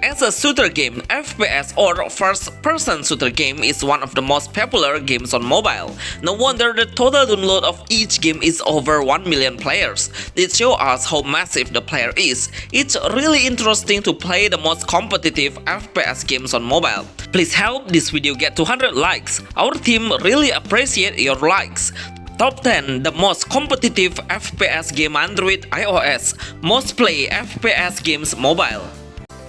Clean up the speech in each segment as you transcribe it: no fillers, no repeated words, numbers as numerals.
As a shooter game, FPS or first-person shooter game is one of the most popular games on mobile. No wonder the total download of each game is over 1 million players. This shows us how massive the player is. It's really interesting to play the most competitive FPS games on mobile. Please help this video get 200 likes. Our team really appreciate your likes. Top 10 the most competitive FPS game Android iOS. Most play FPS games mobile.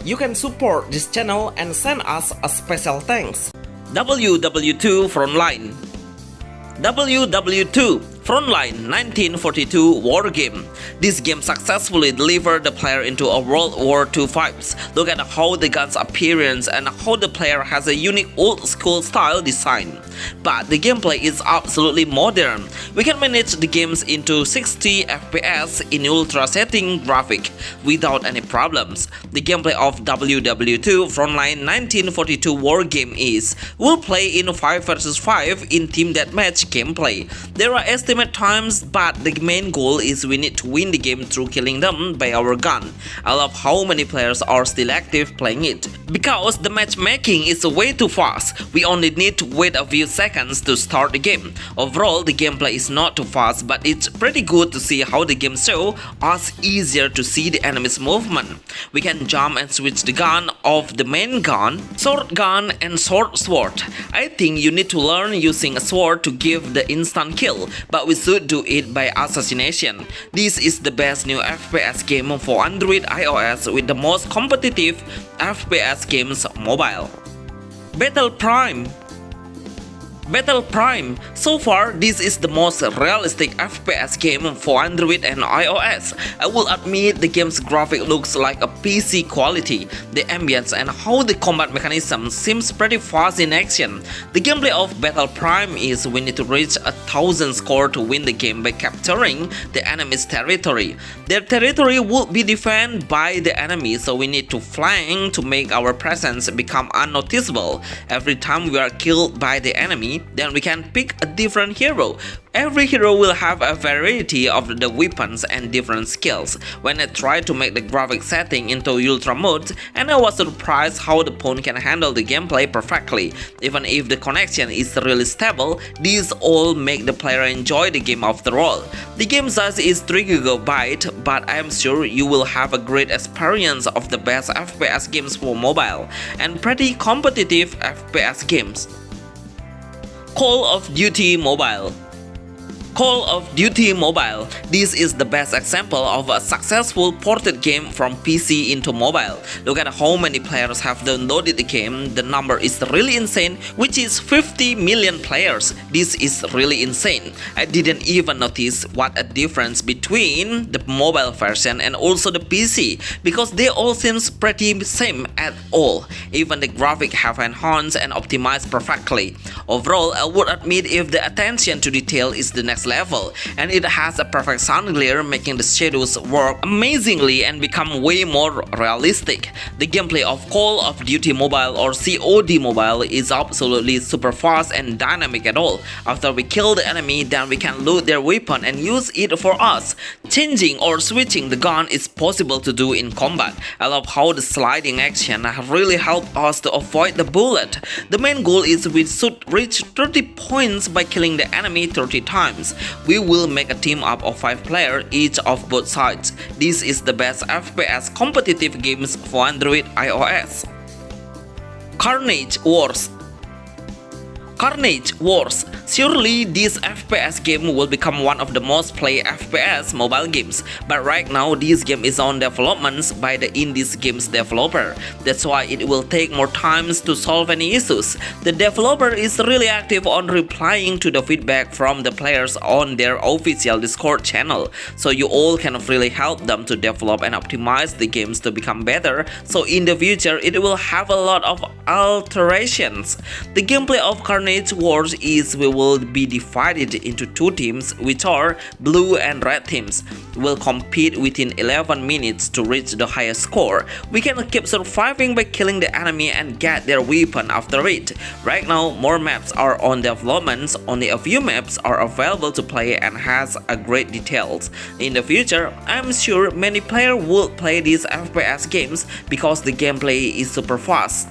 You can support this channel and send us a special thanks. WW2 Frontline. WW2 Frontline 1942 war game. This game successfully delivered the player into a World War II vibes. Look at how the gun's appearance and how the player has a unique old school style design. But the gameplay is absolutely modern. We can manage the games into 60 FPS in ultra setting graphic without any problems. The gameplay of WW2 Frontline 1942 war game is we'll play in 5 vs 5 in team deathmatch gameplay. There are estimated times, but the main goal is we need to win the game through killing them by our gun. I love how many players are still active playing it. Because the matchmaking is way too fast, we only need to wait a few seconds to start the game. Overall, the gameplay is not too fast, but it's pretty good to see how the game shows us easier to see the enemy's movement. We can jump and switch the gun of the main gun, short gun and short sword. I think you need to learn using a sword to give the instant kill, but we should do it by assassination. This is the best new FPS game for Android iOS with the most competitive FPS games mobile. Battle Prime. So far, this is the most realistic FPS game for Android and iOS. I will admit the game's graphic looks like a PC quality. The ambience and how the combat mechanism seems pretty fast in action. The gameplay of Battle Prime is we need to reach 1000 score to win the game by capturing the enemy's territory. Their territory will be defended by the enemy, so we need to flank to make our presence become unnoticeable. Every time we are killed by the enemy, then we can pick a different hero. Every hero will have a variety of the weapons and different skills. When I tried to make the graphic setting into ultra mode, and I was surprised how the phone can handle the gameplay perfectly. Even if the connection is really stable, these all make the player enjoy the game after all. The game size is 3 GB, but I am sure you will have a great experience of the best FPS games for mobile and pretty competitive FPS games. Call of Duty Mobile. Call of Duty Mobile. This is the best example of a successful ported game from PC into mobile. Look at how many players have downloaded the game. The number is really insane, which is 50 million players. This is really insane. I didn't even notice what a difference between the mobile version and also the PC, because they all seems pretty same at all. Even the graphics have enhanced and optimized perfectly. Overall, I would admit if the attention to detail is the next level, and it has a perfect sound glare, making the shadows work amazingly and become way more realistic. The gameplay of Call of Duty Mobile or COD Mobile is absolutely super fast and dynamic at all. After we kill the enemy, then we can loot their weapon and use it for us. Changing or switching the gun is possible to do in combat. I love how the sliding action really helped us to avoid the bullet. The main goal is we should reach 30 points by killing the enemy 30 times. We will make a team up of 5 players each of both sides. This is the best FPS competitive games for Android iOS. Carnage Wars. Carnage Wars. Surely this FPS game will become one of the most played FPS mobile games, but right now this game is on development by the indie games developer. That's why it will take more time to solve any issues. The developer is really active on replying to the feedback from the players on their official Discord channel, so you all can really help them to develop and optimize the games to become better, so in the future it will have a lot of alterations. The gameplay of Carnage Carnage Wars is we will be divided into two teams, which are blue and red teams. We'll compete within 11 minutes to reach the highest score. We can keep surviving by killing the enemy and get their weapon after it. Right now, more maps are on development, only a few maps are available to play and has a great details. In the future, I'm sure many players will play these FPS games because the gameplay is super fast.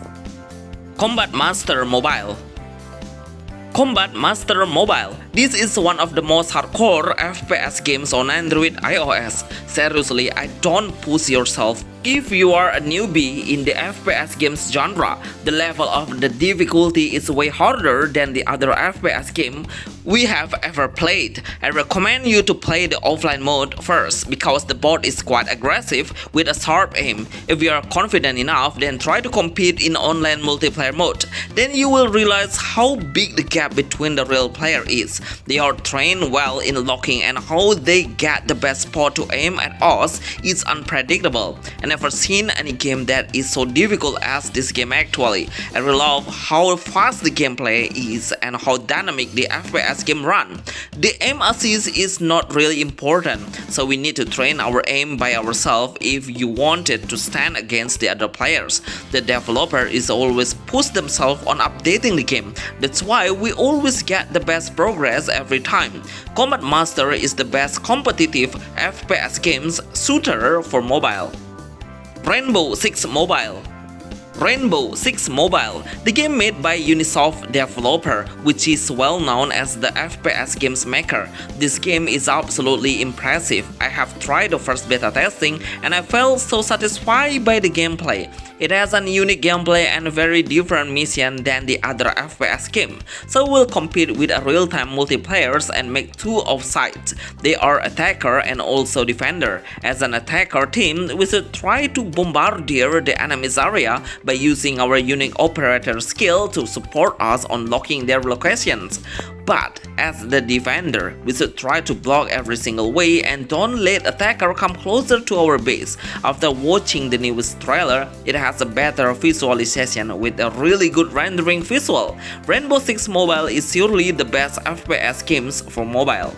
Combat Master Mobile. Combat Master Mobile. This is one of the most hardcore FPS games on Android iOS. Seriously, I don't push yourself. If you are a newbie in the FPS games genre, the level of the difficulty is way harder than the other FPS game we have ever played. I recommend you to play the offline mode first because the bot is quite aggressive with a sharp aim. If you are confident enough, then try to compete in online multiplayer mode. Then you will realize how big the gap between the real player is. They are trained well in locking, and how they get the best spot to aim at us is unpredictable. I never seen any game that is so difficult as this game actually. I really love how fast the gameplay is and how dynamic the FPS game run. The aim assist is not really important, so we need to train our aim by ourselves if you wanted to stand against the other players. The developer is always push themselves on updating the game. That's why we always get the best progress every time. Combat Master is the best competitive FPS games shooter for mobile. Rainbow Six Mobile. Rainbow Six Mobile, the game made by Ubisoft developer, which is well known as the FPS games maker. This game is absolutely impressive. I have tried the first beta testing and I felt so satisfied by the gameplay. It has a unique gameplay and a very different mission than the other FPS game. So we'll compete with a real-time multiplayers and make two of sides. They are attacker and also defender. As an attacker team, we should try to bombardier the enemy's area by using our unique operator skill to support us on locking their locations. But as the defender, we should try to block every single way and don't let attacker come closer to our base. After watching the newest trailer, it has a better visualization with a really good rendering visual. Rainbow Six Mobile is surely the best FPS games for mobile.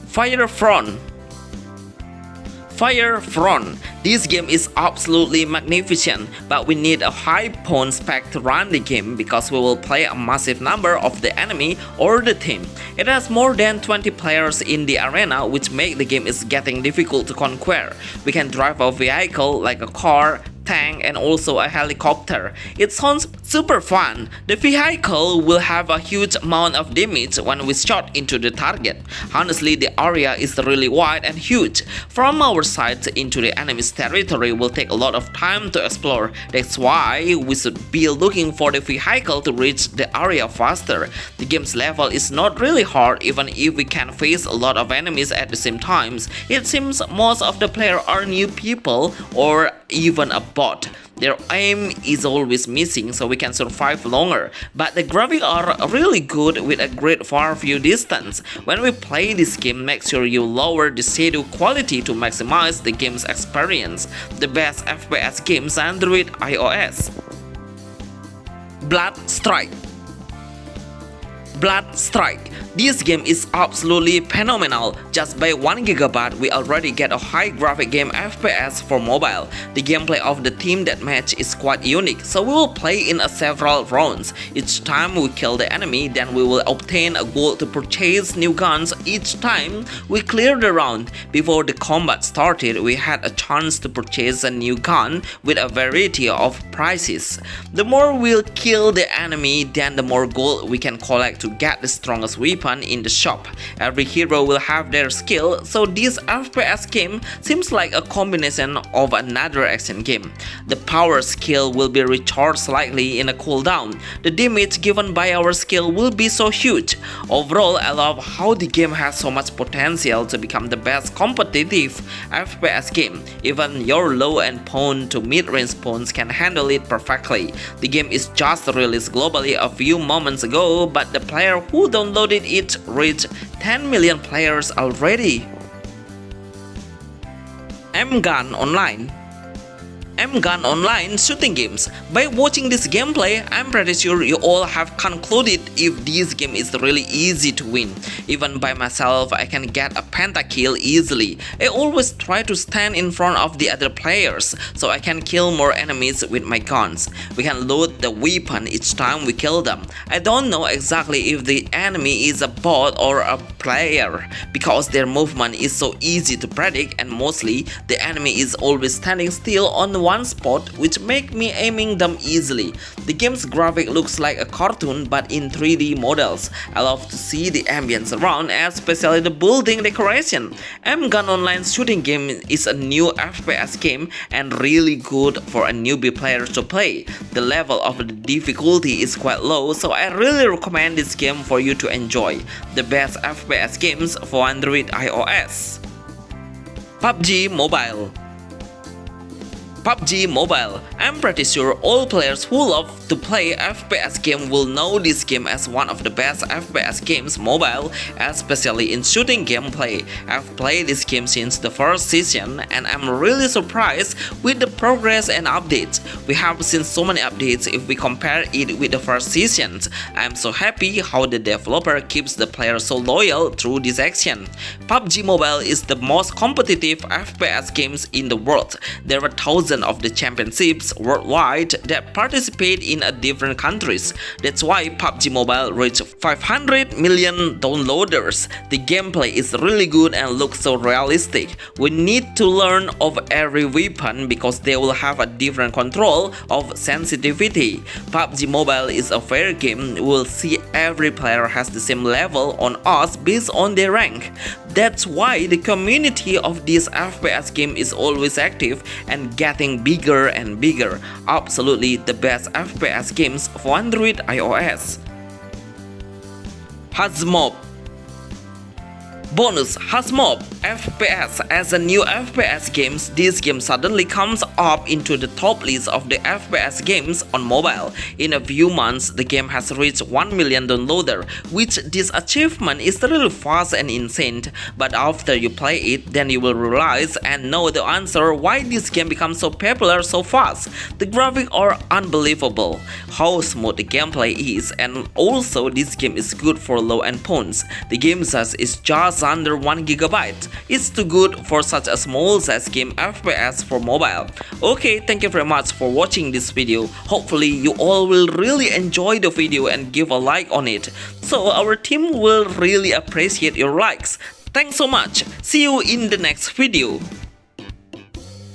Firefront. Firefront. This game is absolutely magnificent, but we need a high-pound spec to run the game because we will play a massive number of the enemy or the team. It has more than 20 players in the arena, which make the game is getting difficult to conquer. We can drive a vehicle like a car, tank, and also a helicopter. It sounds super fun. The vehicle will have a huge amount of damage when we shot into the target. Honestly, the area is really wide and huge. From our side into the enemy's territory will take a lot of time to explore. That's why we should be looking for the vehicle to reach the area faster. The game's level is not really hard even if we can face a lot of enemies at the same time. It seems most of the players are new people or even a bot. Their aim is always missing, so we can survive longer, but the graphics are really good with a great far view distance. When we play this game, make sure you lower the shadow quality to maximize the game's experience. The best FPS games Android iOS. Bloodstrike. Bloodstrike. This game is absolutely phenomenal. Just by 1 GB, we already get a high graphic game FPS for mobile. The gameplay of the team deathmatch is quite unique, so we will play in several rounds. Each time we kill the enemy, then we will obtain a gold to purchase new guns each time we clear the round. Before the combat started, we had a chance to purchase a new gun with a variety of prices. The more we'll kill the enemy, then the more gold we can collect to get the strongest weapon in the shop. Every hero will have their skill, so this FPS game seems like a combination of another action game. The power skill will be recharged slightly in a cooldown. The damage given by our skill will be so huge. Overall, I love how the game has so much potential to become the best competitive FPS game. Even your low-end pawn to mid-range pawns can handle it perfectly. The game is just released globally a few moments ago, but the player who downloaded it reached 10 million players already. M-Gun Online. M-Gun Online shooting games. By watching this gameplay, I'm pretty sure you all have concluded if this game is really easy to win. Even by myself, I can get a pentakill easily. I always try to stand in front of the other players so I can kill more enemies with my guns. We can load the weapon each time we kill them. I don't know exactly if the enemy is a bot or a player because their movement is so easy to predict, and mostly the enemy is always standing still on one spot, which make me aiming them easily. The game's graphic looks like a cartoon but in 3D models. I love to see the ambience around, especially the building decoration. M-Gun Online shooting game is a new FPS game and really good for a newbie player to play. The level of the difficulty is quite low, so I really recommend this game for you to enjoy. The best FPS games for Android iOS. PUBG Mobile. PUBG Mobile. I'm pretty sure all players who love to play FPS game will know this game as one of the best FPS games mobile, especially in shooting gameplay. I've played this game since the first season and I'm really surprised with the progress and updates. We have seen so many updates if we compare it with the first seasons. I'm so happy how the developer keeps the player so loyal through this action. PUBG Mobile is the most competitive FPS games in the world. There are thousands of the championships worldwide that participate in different countries. That's why PUBG Mobile reached 500 million downloaders. The gameplay is really good and looks so realistic. We need to learn of every weapon because they will have a different control of sensitivity. PUBG Mobile is a fair game. We'll see every player has the same level on us based on their rank. That's why the community of this FPS game is always active and getting bigger and bigger. Absolutely the best FPS games for Android iOS. Hazmob. Bonus Hazmob FPS. As a new FPS games, this game suddenly comes up into the top list of the FPS games on mobile. In a few months, the game has reached 1 million downloader, which this achievement is really fast and insane. But after you play it, then you will realize and know the answer why this game becomes so popular so fast. The graphics are unbelievable, how smooth the gameplay is, and also this game is good for low-end phones. The game size is just under 1 GB. It's too good for such a small size game FPS for mobile. Okay, thank you very much for watching this video. Hopefully you all will really enjoy the video and give a like on it. So our team will really appreciate your likes. Thanks so much. See you in the next video.